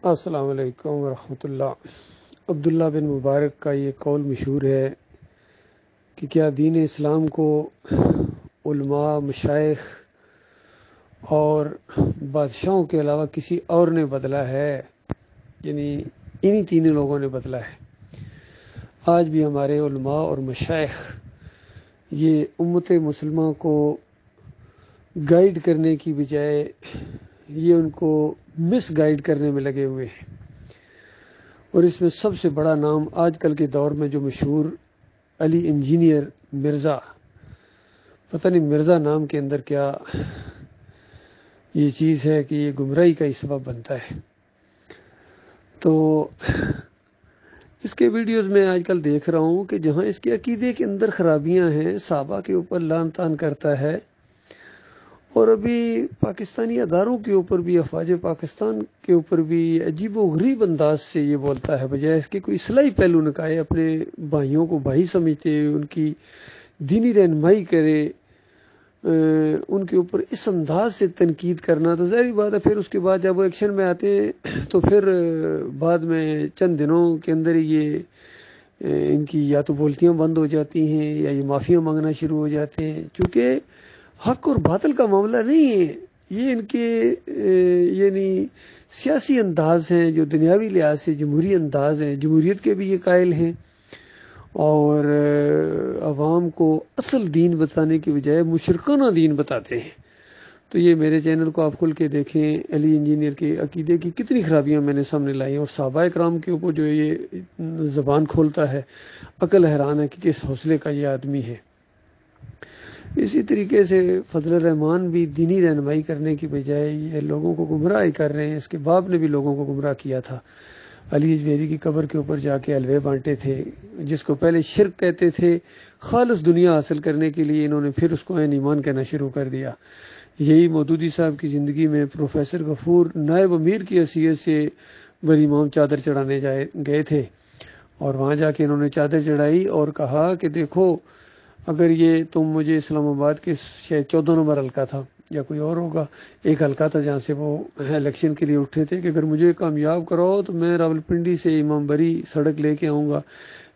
السلام علیکم ورحمۃ اللہ۔ عبداللہ بن مبارک کا یہ قول مشہور ہے کہ کیا دین اسلام کو علماء، مشائخ اور بادشاہوں کے علاوہ کسی اور نے بدلا ہے؟ یعنی انہی تینوں لوگوں نے بدلا ہے۔ آج بھی ہمارے علماء اور مشائخ یہ امت مسلمہ کو گائیڈ کرنے کی بجائے یہ ان کو مس گائیڈ کرنے میں لگے ہوئے ہیں، اور اس میں سب سے بڑا نام آج کل کے دور میں جو مشہور علی انجینئر مرزا، پتہ نہیں مرزا نام کے اندر کیا یہ چیز ہے کہ یہ گمراہی کا ہی سبب بنتا ہے۔ تو اس کے ویڈیوز میں آج کل دیکھ رہا ہوں کہ جہاں اس کے عقیدے کے اندر خرابیاں ہیں، صحابہ کے اوپر لعن طعن کرتا ہے، اور ابھی پاکستانی اداروں کے اوپر بھی، افواج پاکستان کے اوپر بھی عجیب و غریب انداز سے یہ بولتا ہے، بجائے اس کے کوئی اصلاحی پہلو نکالے، اپنے بھائیوں کو بھائی سمجھتے، ان کی دینی رہنمائی کرے، ان کے اوپر اس انداز سے تنقید کرنا تو ظاہری بات ہے۔ پھر اس کے بعد جب وہ ایکشن میں آتے ہیں تو پھر بعد میں چند دنوں کے اندر یہ ان کی یا تو بولتیاں بند ہو جاتی ہیں یا یہ معافیاں مانگنا شروع ہو جاتے ہیں، چونکہ حق اور باطل کا معاملہ نہیں ہے، یہ ان کے یعنی سیاسی انداز ہیں جو دنیاوی لحاظ سے جمہوری انداز ہیں، جمہوریت کے بھی یہ قائل ہیں، اور عوام کو اصل دین بتانے کی بجائے مشرکانہ دین بتاتے ہیں۔ تو یہ میرے چینل کو آپ کھل کے دیکھیں، علی انجینئر کے عقیدے کی کتنی خرابیاں میں نے سامنے لائی ہیں، اور صحابہ کرام کے اوپر جو یہ زبان کھولتا ہے، عقل حیران ہے کہ کس حوصلے کا یہ آدمی ہے۔ اسی طریقے سے فضل الرحمان بھی دینی رہنمائی کرنے کی بجائے یہ لوگوں کو گمراہ کر رہے ہیں۔ اس کے باپ نے بھی لوگوں کو گمراہ کیا تھا، علی اجمیری کی قبر کے اوپر جا کے حلوے بانٹے تھے، جس کو پہلے شرک کہتے تھے، خالص دنیا حاصل کرنے کے لیے انہوں نے پھر اس کو عین ایمان کہنا شروع کر دیا۔ یہی مودودی صاحب کی زندگی میں پروفیسر غفور نائب امیر کی حیثیت سے بڑی امام چادر چڑھانے گئے تھے، اور وہاں جا کے انہوں نے چادر چڑھائی اور کہا کہ دیکھو، اگر یہ تم مجھے اسلام آباد کے شاید 14 نمبر حلقہ تھا یا کوئی اور ہوگا، ایک حلقہ تھا جہاں سے وہ الیکشن کے لیے اٹھے تھے، کہ اگر مجھے کامیاب کراؤ تو میں راولپنڈی سے امام بری سڑک لے کے آؤں گا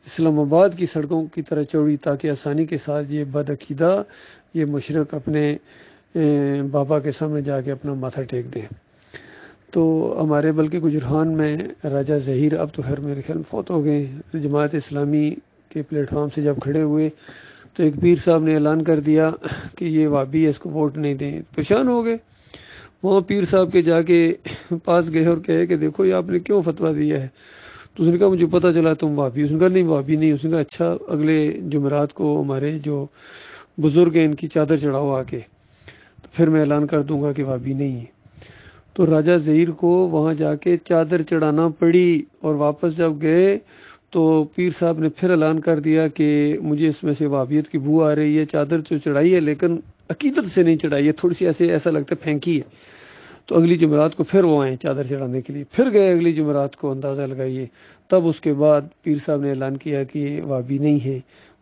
اسلام آباد کی سڑکوں کی طرح چوڑی، تاکہ آسانی کے ساتھ یہ بد عقیدہ، یہ مشرک اپنے بابا کے سامنے جا کے اپنا ماتھا ٹیک دیں۔ تو ہمارے بلکہ گجران میں راجہ ظہیر، اب تو خیر میرے خیال فوت ہو گئے، جماعت اسلامی کے پلیٹ فارم سے جب کھڑے ہوئے تو ایک پیر صاحب نے اعلان کر دیا کہ یہ وہابی ہے، اس کو ووٹ نہیں دیں۔ پریشان ہو گئے، وہاں پیر صاحب کے جا کے پاس گئے اور کہے کہ دیکھو یہ آپ نے کیوں فتویٰ دیا ہے؟ تو اس نے کہا مجھے پتہ چلا تم وہابی، اس نے کہا نہیں وہابی نہیں، اس نے کہا اچھا اگلے جمعرات کو ہمارے جو بزرگ ہیں ان کی چادر چڑھاؤ آ کے، تو پھر میں اعلان کر دوں گا کہ وہابی نہیں ہے۔ تو راجہ ظہیر کو وہاں جا کے چادر چڑھانا پڑی، اور واپس جب گئے تو پیر صاحب نے پھر اعلان کر دیا کہ مجھے اس میں سے وہابیت کی بو آ رہی ہے، چادر تو چڑھائی ہے لیکن عقیدت سے نہیں چڑھائی ہے، تھوڑی سی ایسا لگتا ہے پھینکی ہے۔ تو اگلی جمعرات کو پھر وہ آئے چادر چڑھانے کے لیے، پھر گئے اگلی جمعرات کو، اندازہ لگائیے، تب اس کے بعد پیر صاحب نے اعلان کیا کہ یہ وہابی نہیں ہے،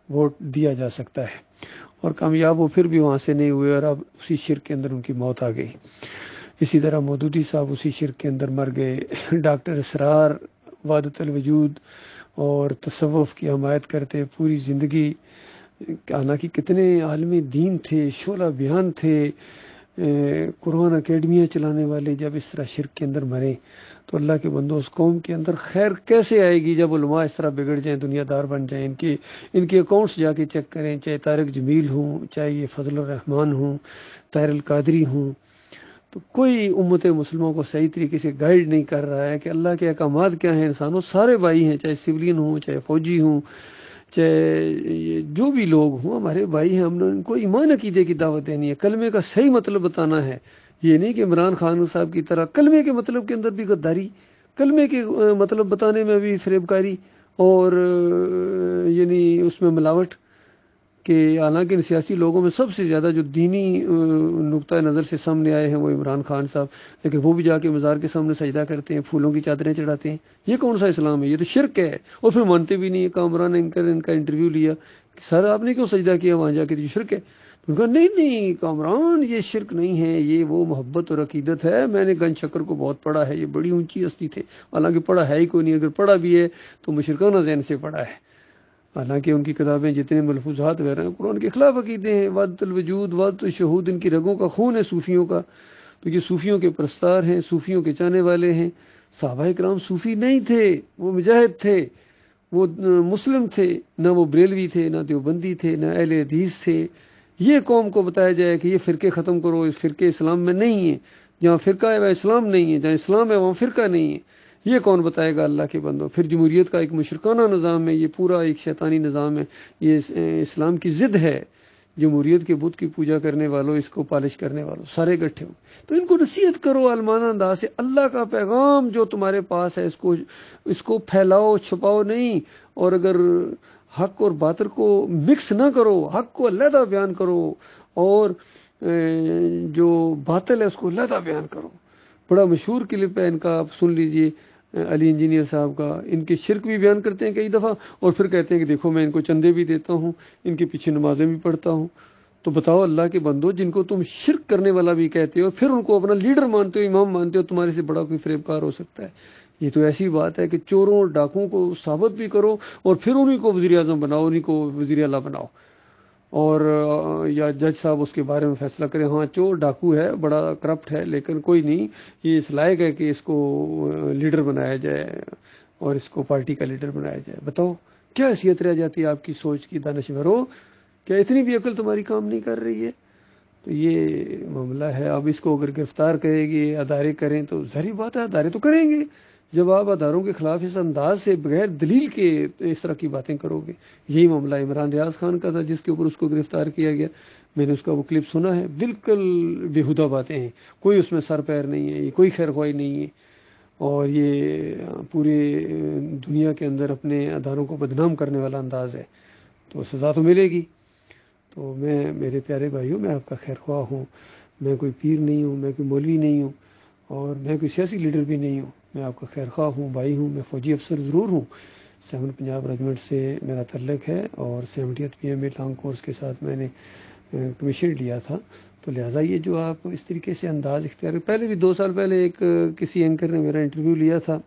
ووٹ دیا جا سکتا ہے، اور کامیاب وہ پھر بھی وہاں سے نہیں ہوئے، اور اب اسی شرک کے اندر ان کی موت آ گئی۔ اسی طرح مودودی صاحب اسی شرک کے اندر مر گئے۔ ڈاکٹر اسرار وحدت الوجود اور تصوف کی حمایت کرتے پوری زندگی، حالانکہ کتنے عالمی دین تھے، شعلہ بیان تھے، قرآن اکیڈمیاں چلانے والے، جب اس طرح شرک کے اندر مرے تو اللہ کے بندو اس قوم کے اندر خیر کیسے آئے گی جب علماء اس طرح بگڑ جائیں، دنیا دار بن جائیں؟ ان کے اکاؤنٹس جا کے چیک کریں، چاہے طارق جمیل ہوں، چاہے یہ فضل الرحمان ہوں، طاہر القادری ہوں، تو کوئی امت مسلموں کو صحیح طریقے سے گائیڈ نہیں کر رہا ہے کہ اللہ کے احکامات کیا ہیں۔ انسانوں سارے بھائی ہیں، چاہے سولین ہوں، چاہے فوجی ہوں، چاہے جو بھی لوگ ہوں، ہمارے بھائی ہیں، ہم نے ان کو ایمان عقیدے کی دعوت دینی ہے، کلمے کا صحیح مطلب بتانا ہے۔ یہ نہیں کہ عمران خان صاحب کی طرح کلمے کے مطلب کے اندر بھی غداری، کلمے کے مطلب بتانے میں بھی فریب کاری، اور یعنی اس میں ملاوٹ، کہ حالانکہ ان سیاسی لوگوں میں سب سے زیادہ جو دینی نقطہ نظر سے سامنے آئے ہیں وہ عمران خان صاحب، لیکن وہ بھی جا کے مزار کے سامنے سجدہ کرتے ہیں، پھولوں کی چادریں چڑھاتے ہیں۔ یہ کون سا اسلام ہے؟ یہ تو شرک ہے، اور پھر مانتے بھی نہیں۔ کامران نے ان کا انٹرویو لیا کہ سر آپ نے کیوں سجدہ کیا وہاں جا کے؟ تو شرک ہے۔ ان کا نہیں کامران یہ شرک نہیں ہے، یہ وہ محبت اور عقیدت ہے. میں نے گنج شکر کو بہت پڑھا ہے، یہ بڑی اونچی ہستی تھے، حالانکہ پڑھا ہے ہی کوئی نہیں، اگر پڑھا بھی ہے تو مشرکانہ ذہن سے پڑھا ہے. حالانکہ ان کی کتابیں جتنے ملفوظات وغیرہ ہیں قرآن کے خلاف عقیدے ہیں. وحدت الوجود وحدت الشہود ان کی رگوں کا خون ہے صوفیوں کا. تو یہ صوفیوں کے پرستار ہیں، صوفیوں کے چاہنے والے ہیں. صحابہ کرام صوفی نہیں تھے، وہ مجاہد تھے، وہ مسلم تھے، نہ وہ بریلوی تھے، نہ دیوبندی تھے، نہ اہل حدیث تھے. یہ قوم کو بتایا جائے کہ یہ فرقے ختم کرو، اس فرقے اسلام میں نہیں ہے. جہاں فرقہ ہے وہاں اسلام نہیں ہے، جہاں اسلام ہے وہاں فرقہ نہیں ہے. یہ کون بتائے گا اللہ کے بندوں؟ پھر جمہوریت کا ایک مشرکانہ نظام ہے، یہ پورا ایک شیطانی نظام ہے، یہ اسلام کی ضد ہے. جمہوریت کے بت کی پوجا کرنے والوں، اس کو پالش کرنے والوں سارے اکٹھے ہو. تو ان کو نصیحت کرو عالمانہ انداز سے. اللہ کا پیغام جو تمہارے پاس ہے اس کو پھیلاؤ، چھپاؤ نہیں. اور اگر حق اور باطل کو مکس نہ کرو، حق کو علیحدہ بیان کرو اور جو باطل ہے اس کو علیحدہ بیان کرو. بڑا مشہور کلپ ہے ان کا، آپ سن لیجئے، علی انجینئر صاحب کا. ان کے شرک بھی بیان کرتے ہیں کئی دفعہ، اور پھر کہتے ہیں کہ دیکھو میں ان کو چندے بھی دیتا ہوں، ان کے پیچھے نمازیں بھی پڑھتا ہوں. تو بتاؤ اللہ کے بندو، جن کو تم شرک کرنے والا بھی کہتے ہو، پھر ان کو اپنا لیڈر مانتے ہو، امام مانتے ہو، تمہارے سے بڑا کوئی فریب کار ہو سکتا ہے؟ یہ تو ایسی بات ہے کہ چوروں اور ڈاکوؤں کو ثابت بھی کرو اور پھر انہیں کو وزیر اعظم بناؤ، انہیں کو وزیر اعلیٰ بناؤ، اور یا جج صاحب اس کے بارے میں فیصلہ کریں، ہاں چور ڈاکو ہے، بڑا کرپٹ ہے، لیکن کوئی نہیں، یہ اس لائق ہے کہ اس کو لیڈر بنایا جائے اور اس کو پارٹی کا لیڈر بنایا جائے. بتاؤ کیا حیثیت رہ جاتی ہے آپ کی سوچ کی دانشورو؟ کیا اتنی بھی عقل تمہاری کام نہیں کر رہی ہے؟ تو یہ معاملہ ہے. اب اس کو اگر گرفتار کرے گی، ادارے کریں تو ظاہری بات ہے ادارے تو کریں گے. جب آپ اداروں کے خلاف اس انداز سے بغیر دلیل کے اس طرح کی باتیں کرو گے. یہی معاملہ عمران ریاض خان کا تھا جس کے اوپر اس کو گرفتار کیا گیا. میں نے اس کا وہ کلپ سنا ہے، بالکل بےہودہ باتیں ہیں، کوئی اس میں سر پیر نہیں ہے، یہ کوئی خیر خواہی نہیں ہے، اور یہ پورے دنیا کے اندر اپنے اداروں کو بدنام کرنے والا انداز ہے. تو سزا تو ملے گی. تو میرے پیارے بھائیوں، میں آپ کا خیر خواہ ہوں. میں کوئی پیر نہیں ہوں، میں کوئی مولوی نہیں ہوں، اور میں کوئی سیاسی لیڈر بھی نہیں ہوں. میں آپ کا خیر خواہ ہوں، بھائی ہوں. میں فوجی افسر ضرور ہوں، 7 پنجاب ریجمنٹ سے میرا تعلق ہے، اور 70th PMA لانگ کورس کے ساتھ میں نے کمیشن لیا تھا. تو لہٰذا یہ جو آپ اس طریقے سے انداز اختیار، پہلے بھی 2 سال پہلے ایک کسی اینکر نے میرا انٹرویو لیا تھا،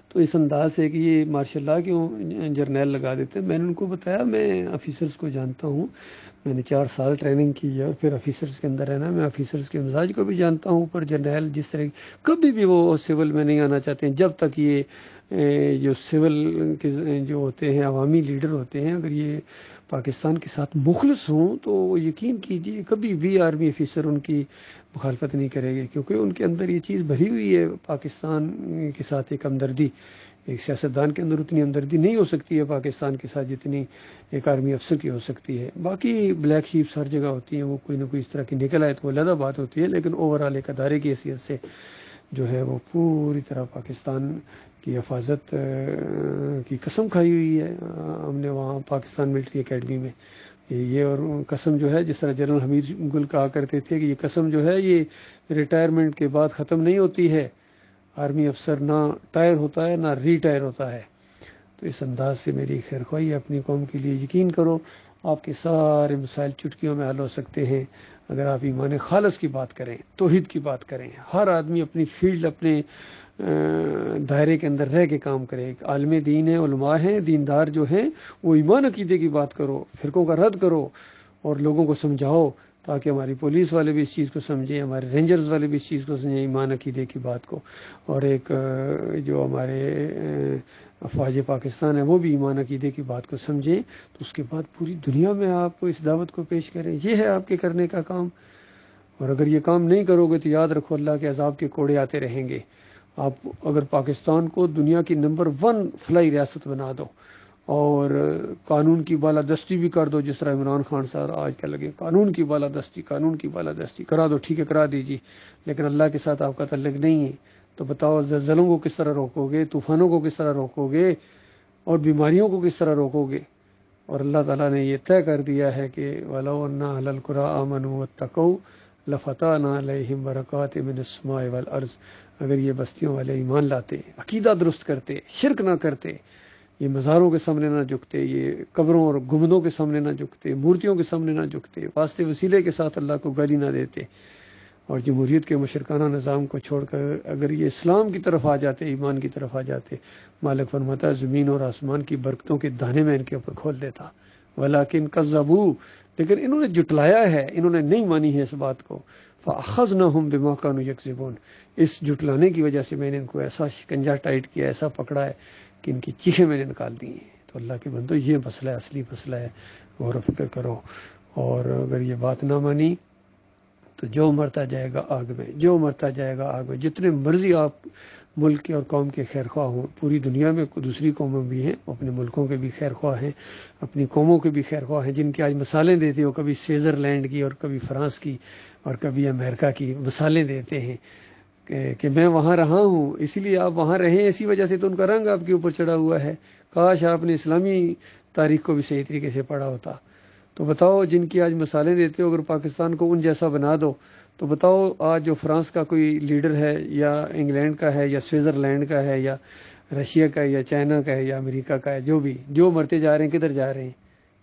تو اس انداز سے کہ یہ ماشاء اللہ کیوں جرنیل لگا دیتے. میں نے ان کو بتایا میں آفیسرز کو جانتا ہوں، میں نے 4 سال ٹریننگ کی ہے اور پھر آفیسرز کے اندر رہنا. میں آفیسرز کے مزاج کو بھی جانتا ہوں، پر جرنیل جس طرح کبھی بھی وہ سول میں نہیں آنا چاہتے ہیں جب تک یہ جو سول کے جو ہوتے ہیں عوامی لیڈر ہوتے ہیں، اگر یہ پاکستان کے ساتھ مخلص ہوں تو یقین کیجئے کبھی بھی آرمی آفیسر ان کی مخالفت نہیں کرے گے، کیونکہ ان کے اندر یہ چیز بھری ہوئی ہے پاکستان کے ساتھ ایک ہمدردی. ایک سیاستدان کے اندر اتنی ہمدردی نہیں ہو سکتی ہے پاکستان کے ساتھ جتنی ایک آرمی افسر کی ہو سکتی ہے. باقی بلیک شیپس ہر جگہ ہوتی ہیں، وہ کوئی نہ کوئی اس طرح کی نکل آئے تو علیحدہ بات ہوتی ہے، لیکن اوورآل ایک ادارے کی حیثیت سے جو ہے وہ پوری طرح پاکستان کی حفاظت کی قسم کھائی ہوئی ہے ہم نے وہاں پاکستان ملٹری اکیڈمی میں. یہ اور قسم جو ہے، جس طرح جنرل حمید گل کہا کرتے تھے کہ یہ قسم جو ہے یہ ریٹائرمنٹ کے بعد ختم نہیں ہوتی ہے. آرمی افسر نہ ٹائر ہوتا ہے نہ ریٹائر ہوتا ہے. تو اس انداز سے میری خیر خواہی اپنی قوم کے لیے. یقین کرو آپ کے سارے مسائل چٹکیوں میں حل ہو سکتے ہیں اگر آپ ایمان خالص کی بات کریں، توحید کی بات کریں. ہر آدمی اپنی فیلڈ، اپنے دائرے کے اندر رہ کے کام کرے. عالم دین ہیں، علماء ہیں، دیندار جو ہیں، وہ ایمان عقیدے کی بات کرو، فرقوں کا رد کرو اور لوگوں کو سمجھاؤ، تاکہ ہماری پولیس والے بھی اس چیز کو سمجھیں، ہمارے رینجرز والے بھی اس چیز کو سمجھیں، ایمان عقیدے کی بات کو. اور ایک جو ہمارے افواج پاکستان ہے وہ بھی ایمان عقیدے کی بات کو سمجھیں. تو اس کے بعد پوری دنیا میں آپ اس دعوت کو پیش کریں. یہ ہے آپ کے کرنے کا کام. اور اگر یہ کام نہیں کرو گے تو یاد رکھو اللہ کے عذاب کے کوڑے آتے رہیں گے. آپ اگر پاکستان کو دنیا کی نمبر 1 فلائی ریاست بنا دو اور قانون کی بالادستی بھی کر دو، جس طرح عمران خان صاحب آج کل لگے قانون کی بالادستی کرا دو، ٹھیک ہے کرا دیجیے، لیکن اللہ کے ساتھ آپ کا تعلق نہیں ہے. تو بتاؤ زلزلوں کو کس طرح روکو گے، طوفانوں کو کس طرح روکو گے، اور بیماریوں کو کس طرح روکو گے؟ اور اللہ تعالیٰ نے یہ طے کر دیا ہے کہ وَلَوْ أَنَّ أَهْلَ الْقُرَىٰ آمَنُوا وَاتَّقَوْا لَفَتَحْنَا عَلَيْهِمْ بَرَكَاتٍ مِّنَ السَّمَاءِ وَالْأَرْضِ. اگر یہ بستیوں والے ایمان لاتے، عقیدہ درست کرتے، شرک نہ کرتے، یہ مزاروں کے سامنے نہ جھکتے، یہ قبروں اور گنبدوں کے سامنے نہ جھکتے، مورتیوں کے سامنے نہ جھکتے، واسطے وسیلے کے ساتھ اللہ کو گالی نہ دیتے، اور جمہوریت کے مشرکانہ نظام کو چھوڑ کر اگر یہ اسلام کی طرف آ جاتے، ایمان کی طرف آ جاتے، مالک فرماتا ہے زمین اور آسمان کی برکتوں کے دانے میں ان کے اوپر کھول دیتا۔ ولیکن کذبوا، لیکن انہوں نے جھٹلایا ہے، انہوں نے نہیں مانی ہے اس بات کو۔ فاخذناہم بما كانوا یکذبون، اس جھٹلانے کی وجہ سے میں نے ان کو ایسا شکنجا ٹائٹ کیا، ایسا پکڑا ہے کہ ان کی چیخیں میں نے نکال دی ہیں۔ تو اللہ کے بندو یہ مسئلہ ہے، اصلی مسئلہ ہے، غور و فکر کرو۔ اور اگر یہ بات نہ مانی تو جو مرتا جائے گا آگ میں، جو مرتا جائے گا آگ میں۔ جتنے مرضی آپ ملک کے اور قوم کے خیر خواہ ہوں، پوری دنیا میں دوسری قومیں بھی ہیں، اپنے ملکوں کے بھی خیر خواہ ہیں، اپنی قوموں کے بھی خیر خواہ ہیں، جن کی آج مثالیں دیتے ہو، کبھی سوئٹزرلینڈ کی اور کبھی فرانس کی اور کبھی امریکہ کی مثالیں دیتے ہیں کہ میں وہاں رہا ہوں، اسی لیے آپ وہاں رہیں، اسی وجہ سے تو ان کا رنگ آپ کے اوپر چڑھا ہوا ہے۔ کاش آپ نے اسلامی تاریخ کو بھی صحیح طریقے سے پڑھا ہوتا۔ تو بتاؤ، جن کی آج مثالیں دیتے ہو، اگر پاکستان کو ان جیسا بنا دو تو بتاؤ آج جو فرانس کا کوئی لیڈر ہے، یا انگلینڈ کا ہے، یا سوئٹزرلینڈ کا ہے، یا رشیا کا ہے، یا چائنا کا ہے، یا امریکہ کا ہے، جو مرتے جا رہے ہیں، کدھر جا رہے ہیں؟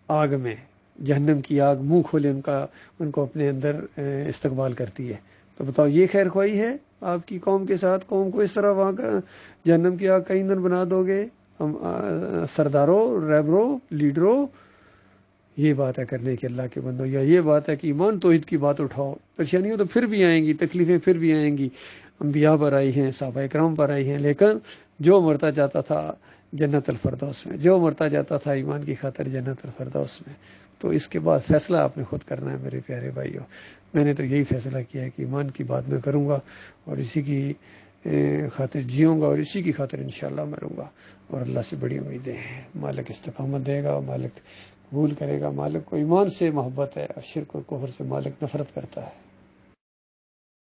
آگ میں۔ جہنم کی آگ منہ کھولے ان کو اپنے اندر استقبال کرتی ہے۔ تو بتاؤ یہ خیر خواہی ہے آپ کی قوم کے ساتھ؟ قوم کو اس طرح وہاں کا جہنم کی آگ کا ایندھن بنا دو گے؟ سرداروں، رہبروں، لیڈروں، یہ بات ہے کرنے کی اللہ کے بندوں، یا یہ بات ہے کہ ایمان توحید کی بات اٹھاؤ؟ پریشانیوں تو پھر بھی آئیں گی، تکلیفیں پھر بھی آئیں گی، انبیاء پر آئی ہیں، صحابہ کرام پر آئی ہیں، لیکن جو مرتا جاتا تھا جنت الفردوس میں، جو مرتا جاتا تھا ایمان کی خاطر جنت الفردوس میں۔ تو اس کے بعد فیصلہ آپ نے خود کرنا ہے میرے پیارے بھائیوں۔ میں نے تو یہی فیصلہ کیا ہے کہ ایمان کی بات میں کروں گا، اور اسی کی خاطر جیوں گا، اور اسی کی خاطر انشاءاللہ مروں گا، اور اللہ سے بڑی امیدیں ہیں۔ مالک استقامت دے گا، مالک قبول کرے گا، مالک کو ایمان سے محبت ہے، اور شرک اور کفر سے مالک نفرت کرتا ہے۔